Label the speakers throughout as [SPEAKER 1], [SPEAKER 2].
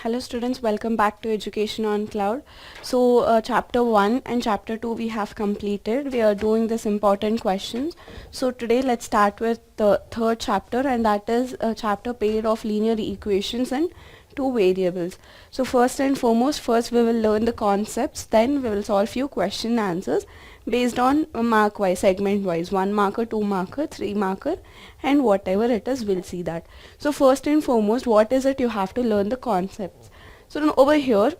[SPEAKER 1] Hello students, welcome back to Education on Cloud. So chapter 1 and chapter 2 we have completed. We are doing this important questions. So today let's start with the third chapter, and that is a chapter pair of linear equations and two variables. So first and foremost, first we will learn the concepts, then we will solve few question answers based on mark wise, segment wise, 1 marker, 2 marker, 3 marker, and whatever it is, we'll see that. So first and foremost, what is it? You have to learn the concepts. So now over here,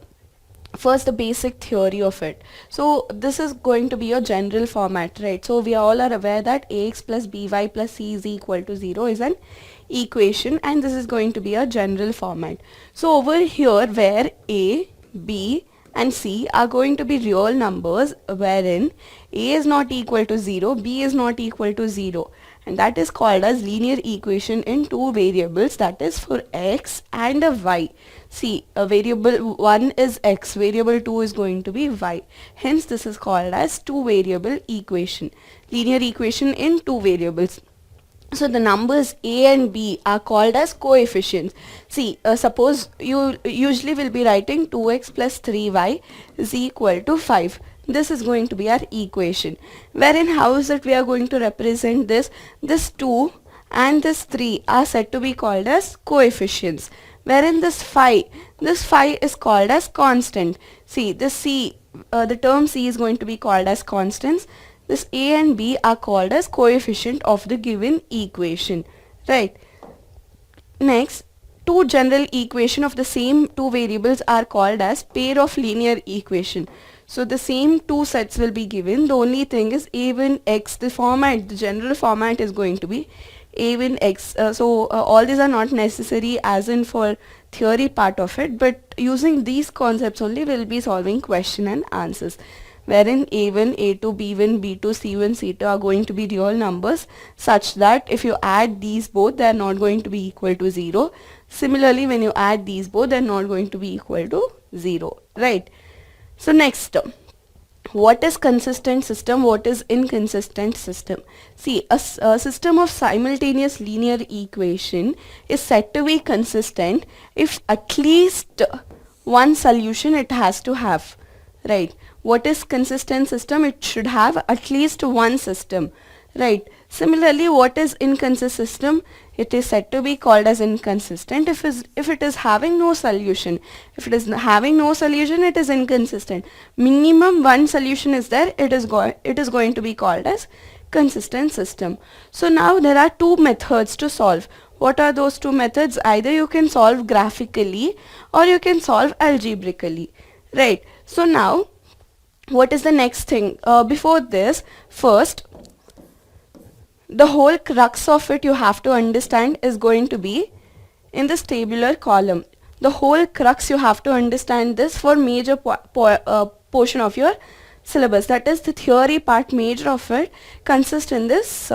[SPEAKER 1] first the basic theory of it. So this is going to be a general format, right? So we all are aware that ax plus by plus c is equal to 0 is an equation, and this is going to be a general format. So over here, where a, b and c are going to be real numbers, wherein a is not equal to 0, b is not equal to 0, and that is called as linear equation in two variables, that is for x and a y. See, a variable 1 is x, variable 2 is going to be y. Hence this is called as two variable equation, linear equation in two variables. So the numbers a and b are called as coefficients. See, suppose you usually will be writing 2x plus 3y is equal to 5. This is going to be our equation. Wherein how is it we are going to represent this? This 2 and this 3 are said to be called as coefficients. Wherein this 5 is called as constant. See, this c, the term c is going to be called as constants. This a and b are called as coefficient of the given equation, right? Next, two general equation of the same two variables are called as pair of linear equation. So the same two sets will be given. The only thing is a1 x, the format, the general format is going to be a1 x. All these are not necessary as in for theory part of it, but using these concepts only we will be solving question and answers, wherein a1, a2, b1, b2, c1, c2 are going to be real numbers, such that if you add these both, they are not going to be equal to 0. Similarly, when you add these both, they are not going to be equal to 0, right? So next, what is consistent system? What is inconsistent system? See, a system of simultaneous linear equation is said to be consistent if at least one solution it has to have, right? What is consistent system? It should have at least one system, right? Similarly, what is inconsistent system? It is said to be called as inconsistent if it is having no solution. If it is having no solution, it is inconsistent. Minimum one solution is there, it is going to be called as consistent system. So now there are two methods to solve. What are those two methods? Either you can solve graphically or you can solve algebraically, right? So now what is the next thing? Before this, first, the whole crux of it you have to understand is going to be in this tabular column. The whole crux you have to understand this for major portion of your syllabus. That is the theory part, major of it consists in this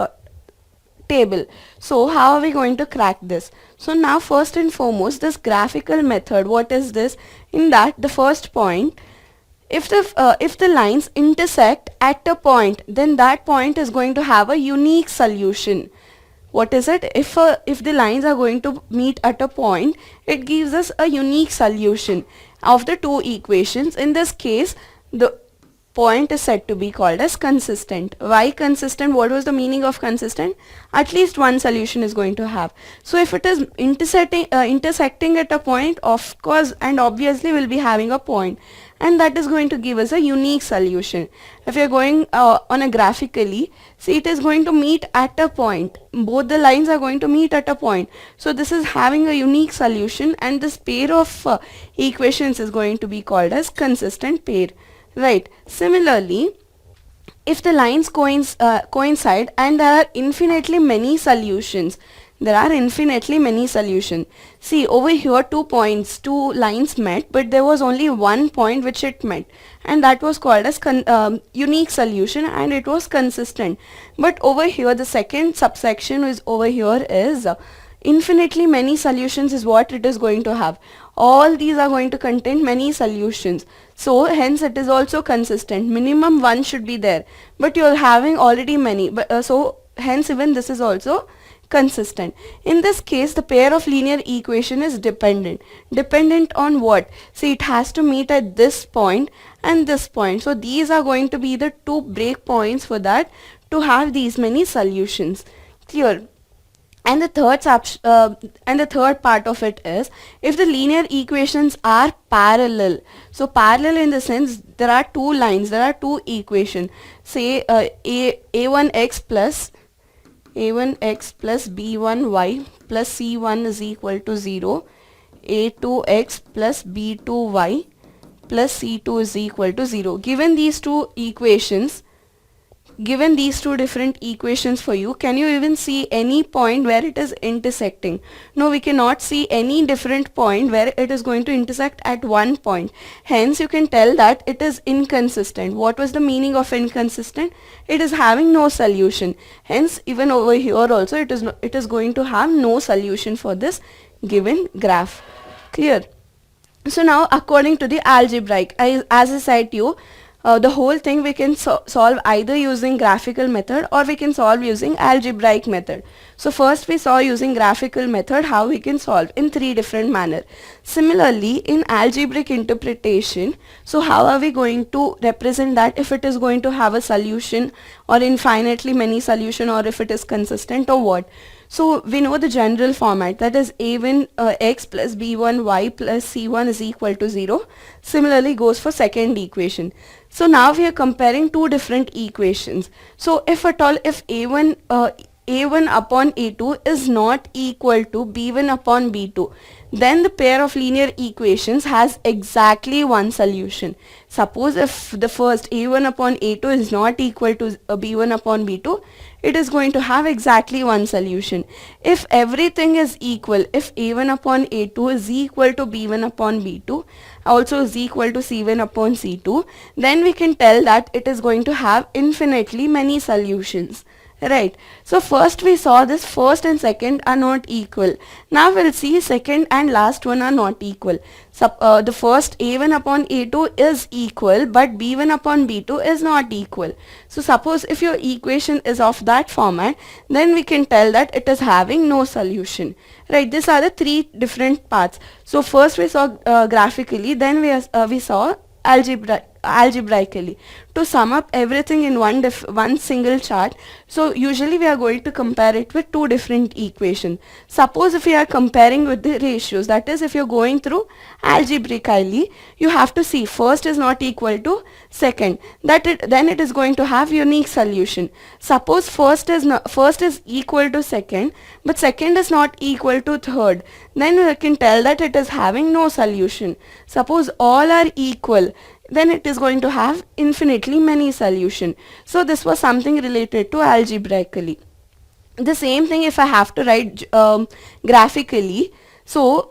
[SPEAKER 1] table. So how are we going to crack this? So now first and foremost, this graphical method, what is this? In that, the first point, if the lines intersect at a point, then that point is going to have a unique solution. What is it? If the lines are going to meet at a point, it gives us a unique solution of the two equations. In this case, the point is said to be called as consistent. Why consistent? What was the meaning of consistent? At least one solution is going to have. So if it is intersecting at a point, of course and obviously will be having a point, and that is going to give us a unique solution. If you are going on a graphically, see, it is going to meet at a point. Both the lines are going to meet at a point. So this is having a unique solution, and this pair of equations is going to be called as consistent pair, right? Similarly, if the lines coincide and there are infinitely many solutions, see, over here two lines met, but there was only one point which it met, and that was called as unique solution, and it was consistent. But over here, the second subsection is over here is infinitely many solutions is what it is going to have. All these are going to contain many solutions. So hence it is also consistent. Minimum one should be there, but you are having already many. So hence even this is also consistent. In this case, the pair of linear equation is dependent. Dependent on what? See, it has to meet at this point and this point. So these are going to be the two break points for that to have these many solutions. Clear? And the third part of it is if the linear equations are parallel. So parallel in the sense there are two lines, there are two equations. Say a1x plus b1y plus c1 is equal to 0, a2x plus b2y plus c2 is equal to 0. Given these two equations, given these two different equations for you, can you even see any point where it is intersecting? No, we cannot see any different point where it is going to intersect at one point. Hence, you can tell that it is inconsistent. What was the meaning of inconsistent? It is having no solution. Hence, even over here also, it is going to have no solution for this given graph. Clear? So now, according to the algebraic, as I said to you, the whole thing we can solve either using graphical method or we can solve using algebraic method. So first we saw using graphical method how we can solve in three different manner. Similarly, in algebraic interpretation, so how are we going to represent that if it is going to have a solution or infinitely many solution, or if it is consistent or what? So we know the general format, that is a1 x plus b1 y plus c1 is equal to 0. Similarly goes for second equation. So now we are comparing two different equations. So if at all, if a1 upon a2 is not equal to b1 upon b2, then the pair of linear equations has exactly one solution. Suppose if the first a1 upon a2 is not equal to b1 upon b2, it is going to have exactly one solution. If everything is equal, if a1 upon a2 is equal to b1 upon b2, also is equal to c1 upon c2, then we can tell that it is going to have infinitely many solutions. Right. So first we saw this first and second are not equal. Now we'll see second and last one are not equal. So the first a1 upon a2 is equal, but b1 upon b2 is not equal. So suppose if your equation is of that format, then we can tell that it is having no solution. Right. These are the three different parts. So first we saw graphically, then we saw algebraically. To sum up everything in one single chart, so usually we are going to compare it with two different equations. Suppose if we are comparing with the ratios, that is if you're going through algebraically, you have to see first is not equal to second, then it is going to have unique solution. Suppose first is equal to second, but second is not equal to third, then we can tell that it is having no solution. Suppose all are equal, then it is going to have infinitely many solution. So this was something related to algebraically. The same thing if I have to write graphically. So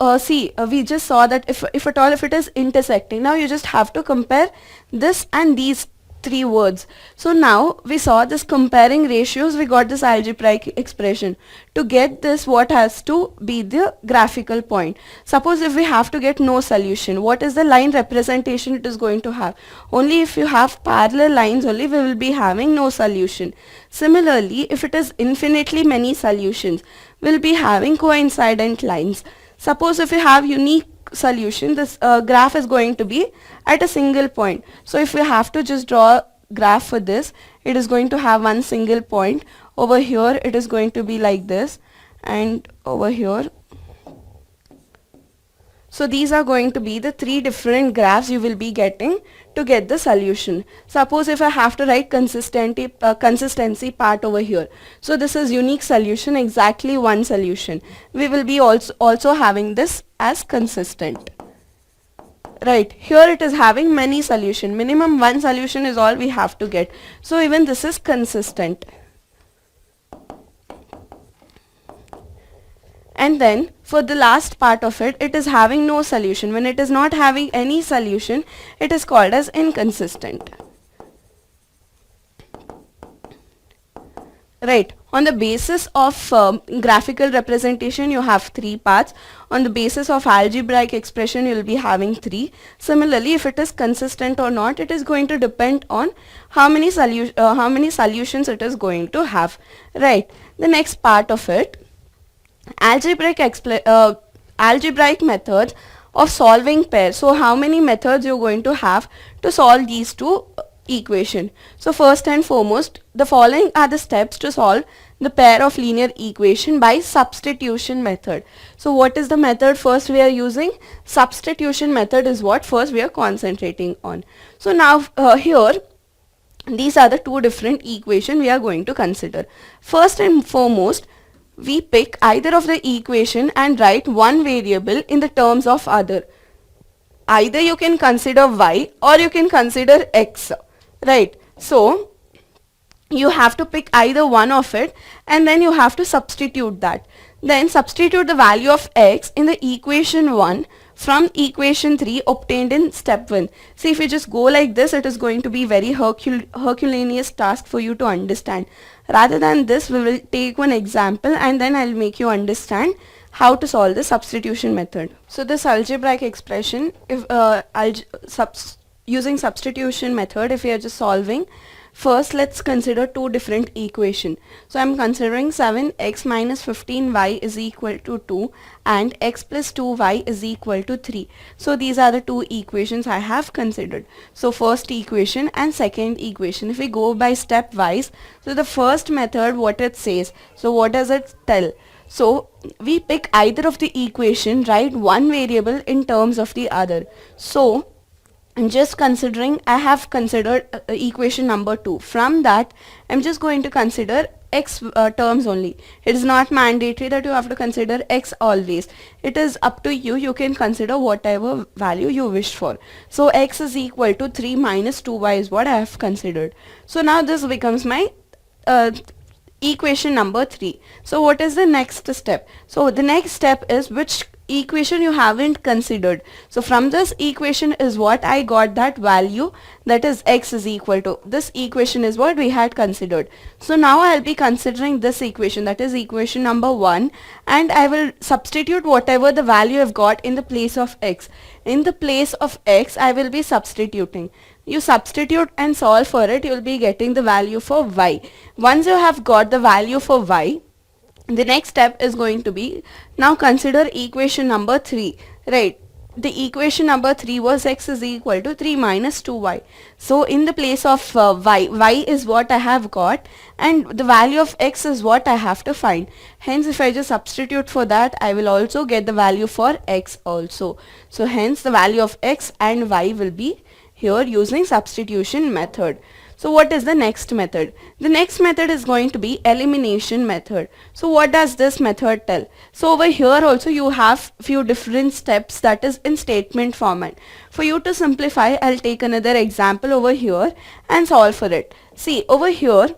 [SPEAKER 1] we just saw that if at all if it is intersecting, now you just have to compare this and these three words. So now we saw this comparing ratios, we got this algebraic expression. To get this, what has to be the graphical point? Suppose if we have to get no solution, what is the line representation it is going to have? Only if you have parallel lines only we will be having no solution. Similarly, if it is infinitely many solutions, we'll be having coincident lines. Suppose if you have unique solution, this graph is going to be at a single point. So if we have to just draw a graph for this, it is going to have one single point. Over here it is going to be like this, and over here. So these are going to be the three different graphs you will be getting to get the solution. Suppose if I have to write consistency part over here. So this is unique solution, exactly one solution. We will be also having this as consistent. Right, here it is having many solution. Minimum one solution is all we have to get. So even this is consistent. And then for the last part of it, it is having no solution. When it is not having any solution, it is called as inconsistent. Right. On the basis of graphical representation, you have three parts. On the basis of algebraic expression, you will be having three. Similarly, if it is consistent or not, it is going to depend on how many solutions it is going to have. Right. The next part of it. algebraic methods of solving pairs. So how many methods you're going to have to solve these two equation? So first and foremost, the following are the steps to solve the pair of linear equation by substitution method. So what is the method first we are using? Substitution method is what first we are concentrating on. So now here these are the two different equation we are going to consider. First and foremost, we pick either of the equation and write one variable in the terms of other. Either you can consider y or you can consider x, right? So you have to pick either one of it and then you have to substitute that. Then substitute the value of x in the equation 1 from equation 3 obtained in step 1. See, if you just go like this, it is going to be very Herculean task for you to understand. Rather than this, we will take one example and then I'll make you understand how to solve the substitution method. So this algebraic expression, if using substitution method, if we are just solving, first let's consider two different equation. So I'm considering 7x minus 15y is equal to 2 and x plus 2y is equal to 3. So these are the two equations I have considered. So first equation and second equation. If we go by stepwise, so the first method, what it says, so what does it tell? So we pick either of the equation, write one variable in terms of the other. So I'm just considering, I have considered equation number 2. From that, I'm just going to consider x terms only. It is not mandatory that you have to consider x always. It is up to you. You can consider whatever value you wish for. So x is equal to 3 minus 2y is what I have considered. So now this becomes my equation number 3. So what is the next step? So the next step is which equation you haven't considered. So from this equation is what I got that value, that is x is equal to, this equation is what we had considered. So now I'll be considering this equation, that is equation number 1, and I will substitute whatever the value I've got in the place of x. In the place of x I will be substituting. You substitute and solve for it, you will be getting the value for y. Once you have got the value for y, the next step is going to be, now consider equation number 3, right? The equation number 3 was x is equal to 3 minus 2y. So in the place of y is what I have got and the value of x is what I have to find. Hence if I just substitute for that, I will also get the value for x also. So hence the value of x and y will be here using substitution method. So what is the next method? The next method is going to be elimination method. So what does this method tell? So over here also you have few different steps, that is in statement format. For you to simplify, I'll take another example over here and solve for it. See, over here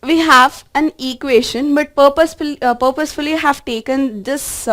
[SPEAKER 1] we have an equation, but purposefully have taken this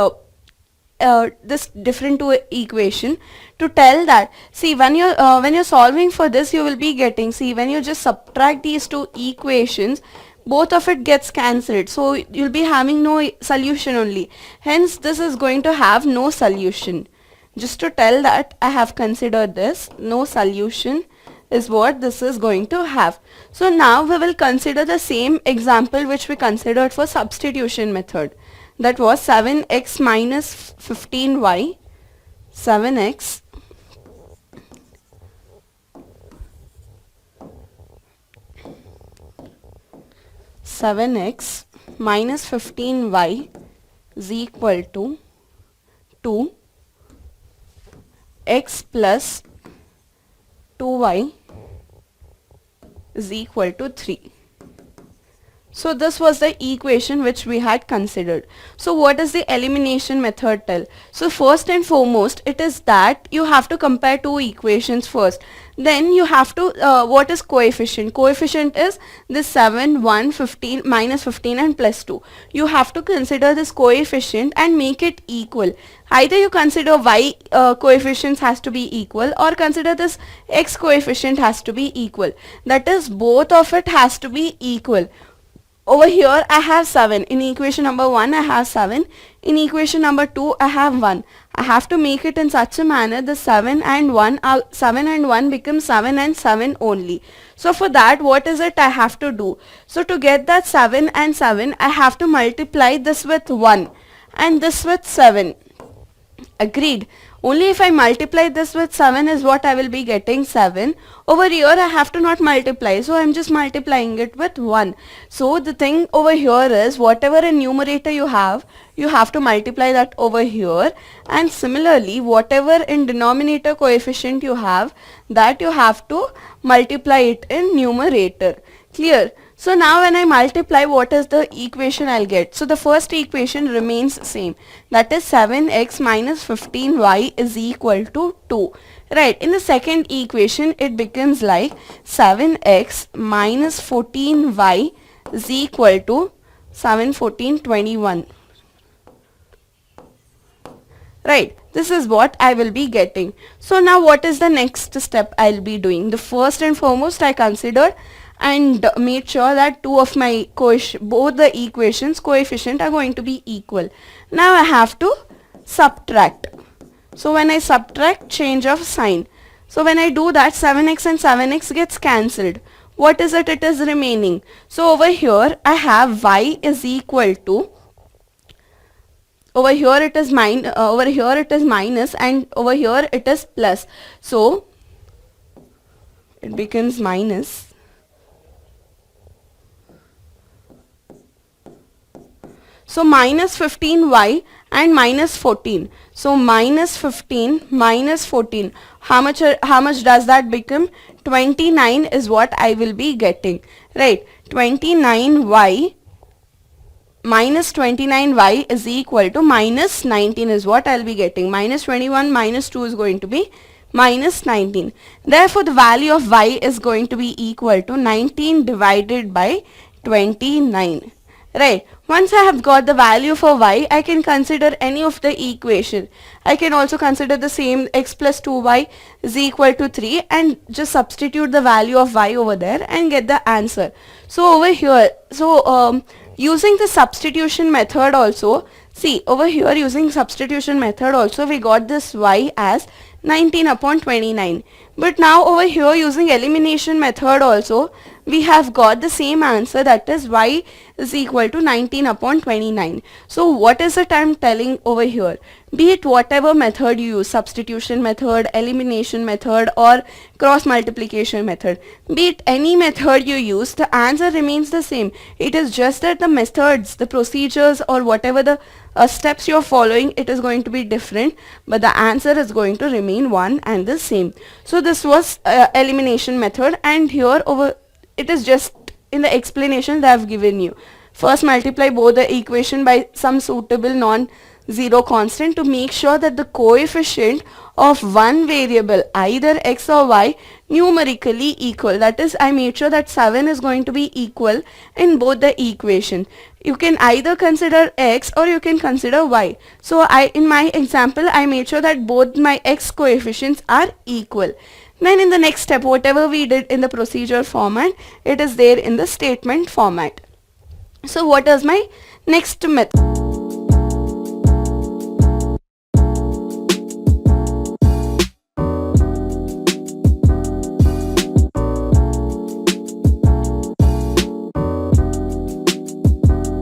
[SPEAKER 1] this different two equation to tell that, see, when you're solving for this, you will be getting, see, when you just subtract these two equations, both of it gets cancelled, so you'll be having no solution only. Hence this is going to have no solution. Just to tell that I have considered this, no solution is what this is going to have. So now we will consider the same example which we considered for substitution method. That was 7x minus 15y, 7x minus 15y is equal to 2, x plus 2y is equal to 3. So this was the equation which we had considered. So what does the elimination method tell? So first and foremost, it is that you have to compare two equations first. Then you have to, what is coefficient? Coefficient is this 7, 1, 15, minus 15 and plus 2. You have to consider this coefficient and make it equal. Either you consider y coefficients has to be equal or consider this x coefficient has to be equal. That is, both of it has to be equal. over here I have 7. In equation number 1 I have 7. In equation number 2 I have 1. I have to make it in such a manner the 7 and 1 becomes 7 and 7 only. So for that, what is it I have to do? So to get that 7 and 7, I have to multiply this with 1 and this with 7. Agreed. Only if I multiply this with 7 is what I will be getting 7. Over here I have to not multiply, so I am just multiplying it with 1. So the thing over here is whatever in numerator you have to multiply that over here, and similarly whatever in denominator coefficient you have, that you have to multiply it in numerator. Clear? So now when I multiply, what is the equation I'll get? So the first equation remains same. That is 7x minus 15y is equal to 2. Right. In the second equation, it becomes like 7x minus 14y is equal to 7, 14, 21. Right. This is what I will be getting. So now what is the next step I'll be doing? The first and foremost I considered and made sure that both the equations coefficient are going to be equal. Now I have to subtract. So when I subtract, change of sign. So when I do that, 7x and 7x gets cancelled. What is it? It is remaining. So over here I have y is equal to, over here it is minus and over here it is plus. So it becomes minus. So minus 15y and minus 14. So minus 15 minus 14. How much does that become? 29 is what I will be getting. Right. 29y minus 29y is equal to minus 19 is what I'll be getting. Minus 21 minus 2 is going to be minus 19. Therefore the value of y is going to be equal to 19 divided by 29. Right. Once I have got the value for y, I can consider any of the equation. I can also consider the same x plus 2y is equal to 3 and just substitute the value of y over there and get the answer. So over here, using the substitution method also, see over here using substitution method also we got this y as 19 upon 29. But now over here using elimination method also we have got the same answer, that is y is equal to 19 upon 29. So what is it I am telling over here? Be it whatever method you use, substitution method, elimination method or cross multiplication method, be it any method you use, the answer remains the same. It is just that the methods, the procedures or whatever the steps you are following, it is going to be different, but the answer is going to remain one and the same. So this was elimination method, and here over it is just in the explanation that I have given you. First multiply both the equation by some suitable non-zero constant to make sure that the coefficient of one variable, either x or y, numerically equal. That is, I made sure that 7 is going to be equal in both the equation. You can either consider x or you can consider y. So in my example I made sure that both my x coefficients are equal. Then in the next step, whatever we did in the procedure format, it is there in the statement format. So what is my next method?